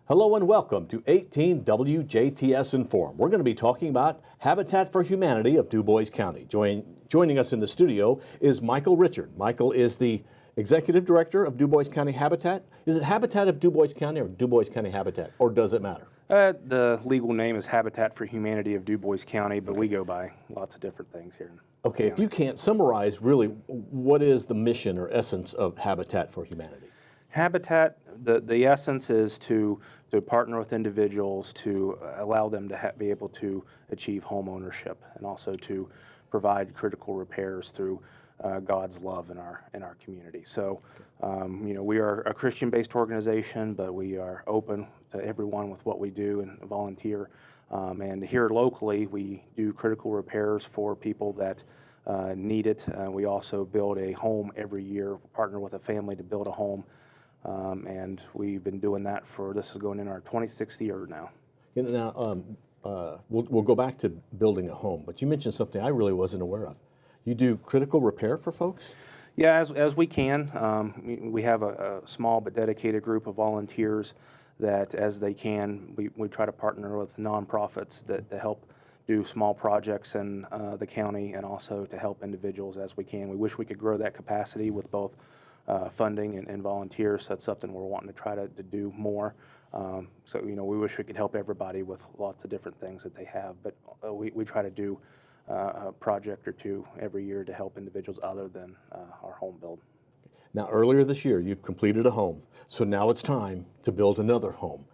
Hello and welcome to 18 WJTS in.form. We're going to be talking about Habitat for Humanity of Dubois County. Joining us in the studio is Michael Richard. Michael is the Executive Director of Dubois County Habitat. Is it Habitat of Dubois County or Dubois County Habitat, or does it matter? The legal name is Habitat for Humanity of Dubois County, but we go by lots of different things here. Okay, if you can't summarize really what is the mission or essence of Habitat for Humanity? Habitat, the essence is to partner with individuals to allow them to be able to achieve home ownership and also to provide critical repairs through God's love in our community. So, we are a Christian-based organization, but we are open to everyone with what we do and volunteer. And here locally, we do critical repairs for people that need it. We also build a home every year, partner with a family to build a home. And we've been doing that this is going in our 26th year now. We'll go back to building a home, but you mentioned something I really wasn't aware of. You do critical repair for folks? Yeah, as we can. We have a small but dedicated group of volunteers that, as they can, we try to partner with nonprofits that to help do small projects in the county and also to help individuals as we can. We wish we could grow that capacity with both funding and volunteers. That's something we're wanting to try to do more. So, we wish we could help everybody with lots of different things that they have, but we try to do a project or two every year to help individuals other than our home build. Now, earlier this year, you've completed a home, so now it's time to build another home.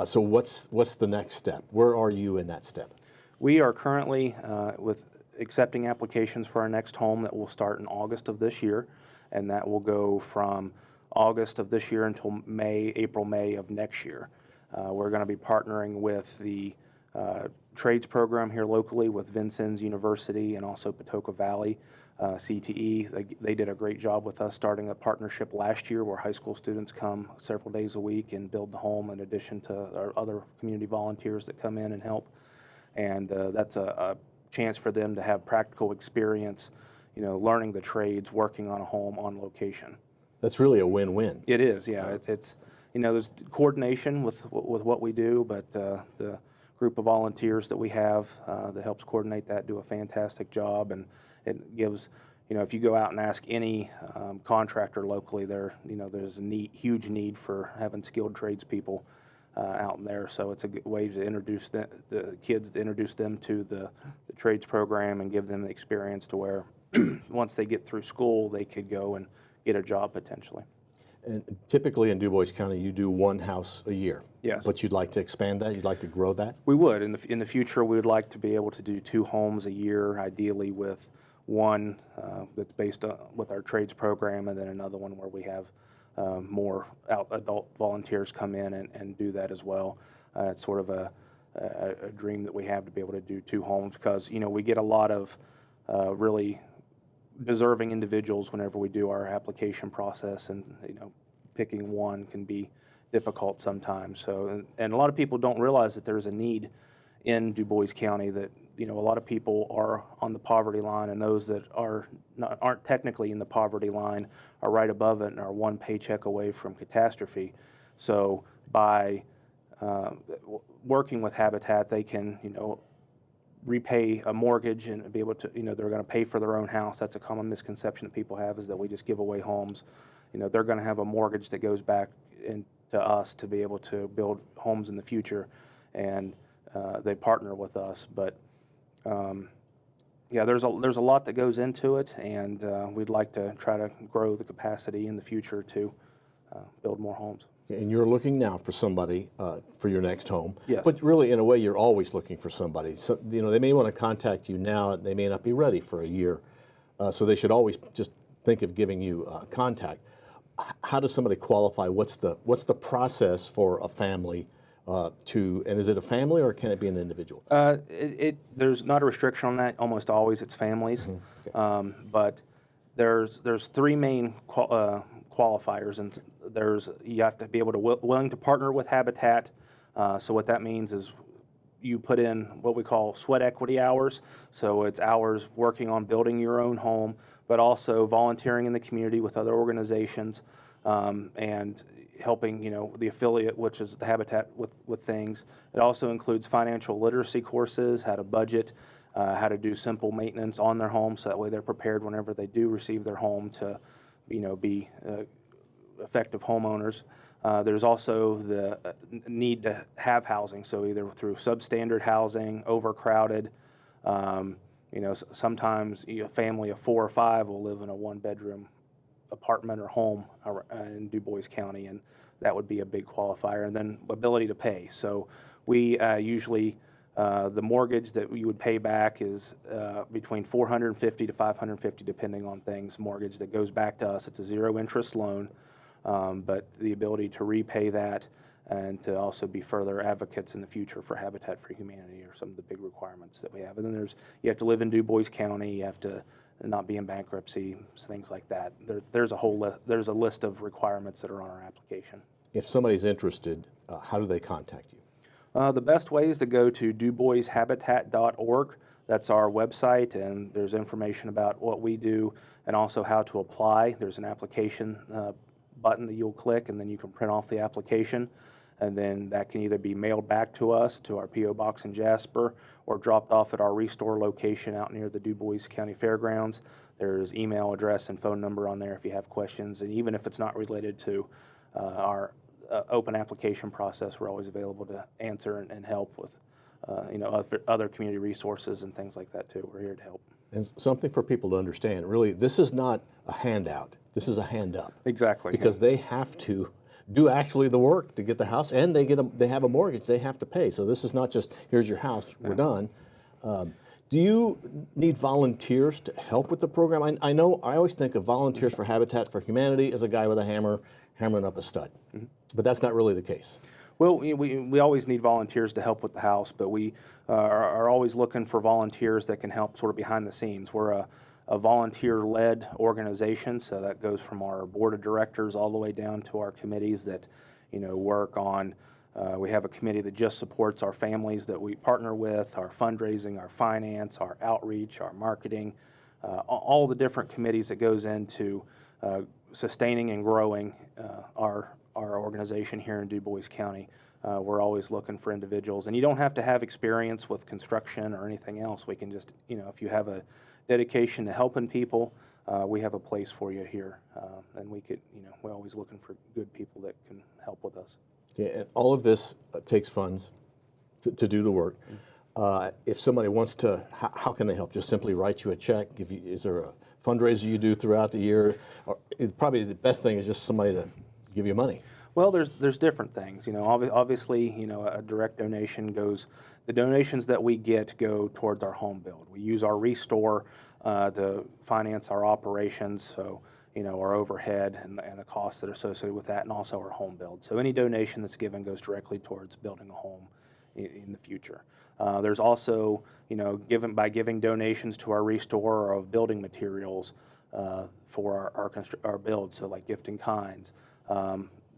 So what's the next step? Where are you in that step? We are currently with accepting applications for our next home that will start in August of this year, and that will go from August of this year until April, May of next year. We're going to be partnering with the trades program here locally with Vincennes University and also Patoka Valley CTE. They did a great job with us starting a partnership last year where high school students come several days a week and build the home in addition to our other community volunteers that come in and help. And that's a chance for them to have practical experience, learning the trades, working on a home on location. That's really a win-win. It is, yeah. It's there's coordination with what we do, but the group of volunteers that we have that helps coordinate that do a fantastic job, and it gives, if you go out and ask any contractor locally, there's a huge need for having skilled tradespeople out in there. So it's a good way to introduce the kids, to introduce them to the trades program and give them the experience to where once they get through school, they could go and get a job potentially. And typically in Dubois County, you do one house a year. Yes. But you'd like to expand that? You'd like to grow that? We would. In the future, we would like to be able to do 2 homes a year, ideally with one that's based on, with our trades program, and then another one where we have more adult volunteers come in and do that as well. It's sort of a dream that we have to be able to do 2 homes because, we get a lot of really deserving individuals whenever we do our application process, and picking one can be difficult sometimes. So, and a lot of people don't realize that there's a need in Dubois County, that a lot of people are on the poverty line, and those that aren't technically in the poverty line are right above it and are one paycheck away from catastrophe. So by working with Habitat, they can repay a mortgage and be able to, they're going to pay for their own house. That's a common misconception that people have, is that we just give away homes. They're going to have a mortgage that goes back into us to be able to build homes in the future, and they partner with us. But yeah, there's a lot that goes into it, and we'd like to try to grow the capacity in the future to build more homes. And you're looking now for somebody for your next home. Yes. But really, in a way, you're always looking for somebody. So, they may want to contact you now. They may not be ready for a year. So they should always just think of giving you contact. How does somebody qualify? What's the process for a family and is it a family or can it be an individual? There's not a restriction on that. Almost always it's families. Mm-hmm. Okay. But there's 3 main qualifiers, and you have to be able to willing to partner with Habitat. So what that means is you put in what we call sweat equity hours. So it's hours working on building your own home, but also volunteering in the community with other organizations, and helping, the affiliate, which is the Habitat with things. It also includes financial literacy courses, how to budget, how to do simple maintenance on their home, so that way they're prepared whenever they do receive their home to, be effective homeowners. There's also the need to have housing, so either through substandard housing, overcrowded. Sometimes a family of 4 or 5 will live in a 1-bedroom apartment or home in Dubois County, and that would be a big qualifier. And then ability to pay. So we usually, the mortgage that you would pay back is between $450 to $550, depending on things. Mortgage that goes back to us, it's a 0-interest loan, but the ability to repay that and to also be further advocates in the future for Habitat for Humanity are some of the big requirements that we have. And then you have to live in Dubois County, you have to not be in bankruptcy, things like that. There's a list of requirements that are on our application. If somebody's interested, how do they contact you? The best way is to go to duboishabitat.org. That's our website, and there's information about what we do and also how to apply. There's an application button that you'll click, and then you can print off the application. And then that can either be mailed back to us, to our P.O. Box in Jasper, or dropped off at our Restore location out near the Dubois County Fairgrounds. There's email address and phone number on there if you have questions. And even if it's not related to our open application process, we're always available to answer and help with other community resources and things like that too. We're here to help. And something for people to understand, really, this is not a handout. This is a hand up. Exactly. Because they have to do actually the work to get the house, and they have a mortgage they have to pay. So this is not just, here's your house, we're done. Do you need volunteers to help with the program? I know I always think of volunteers for Habitat for Humanity as a guy with a hammer hammering up a stud, but that's not really the case. Well, we always need volunteers to help with the house, but we are always looking for volunteers that can help sort of behind the scenes. We're a volunteer-led organization, so that goes from our board of directors all the way down to our committees that, work on. We have a committee that just supports our families that we partner with, our fundraising, our finance, our outreach, our marketing, all the different committees that goes into sustaining and growing our organization here in Dubois County. We're always looking for individuals, and you don't have to have experience with construction or anything else. We can just, if you have a dedication to helping people, we have a place for you here, and we're always looking for good people that can help with us. Yeah, and all of this takes funds to do the work. If somebody wants to, how can they help? Just simply write you a check? Is there a fundraiser you do throughout the year? Or probably the best thing is just somebody to give you money. Well, there's different things. Obviously, a direct donation goes. The donations that we get go towards our home build. We use our Restore to finance our operations, so our overhead and the costs that are associated with that, and also our home build. So any donation that's given goes directly towards building a home in the future. There's also, by giving donations to our Restore of building materials for our build, so like gift in kinds.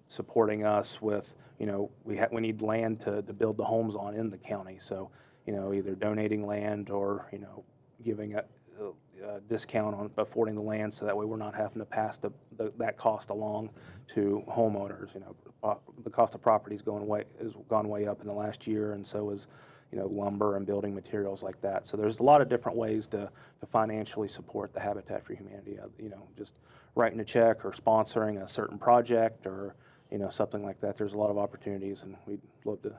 Supporting us with, we need land to build the homes on in the county. So, either donating land or, giving a discount on affording the land, so that way we're not having to pass that cost along to homeowners. The cost of property has gone way up in the last year, and so is, lumber and building materials like that. So there's a lot of different ways to financially support the Habitat for Humanity. Just writing a check or sponsoring a certain project or something like that. There's a lot of opportunities, and we'd love to,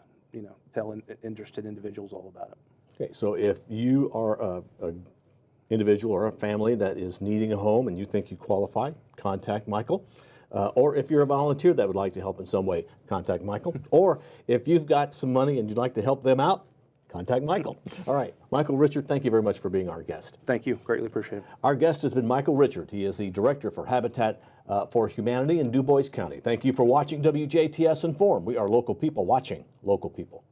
tell interested individuals all about it. Okay, so if you are a individual or a family that is needing a home and you think you qualify, contact Michael. Or if you're a volunteer that would like to help in some way, contact Michael. Or if you've got some money and you'd like to help them out, contact Michael. All right, Michael Richard, thank you very much for being our guest. Thank you, greatly appreciate it. Our guest has been Michael Richard. He is the Director for Habitat for Humanity in Dubois County. Thank you for watching WJTS in.form. We are local people watching local people.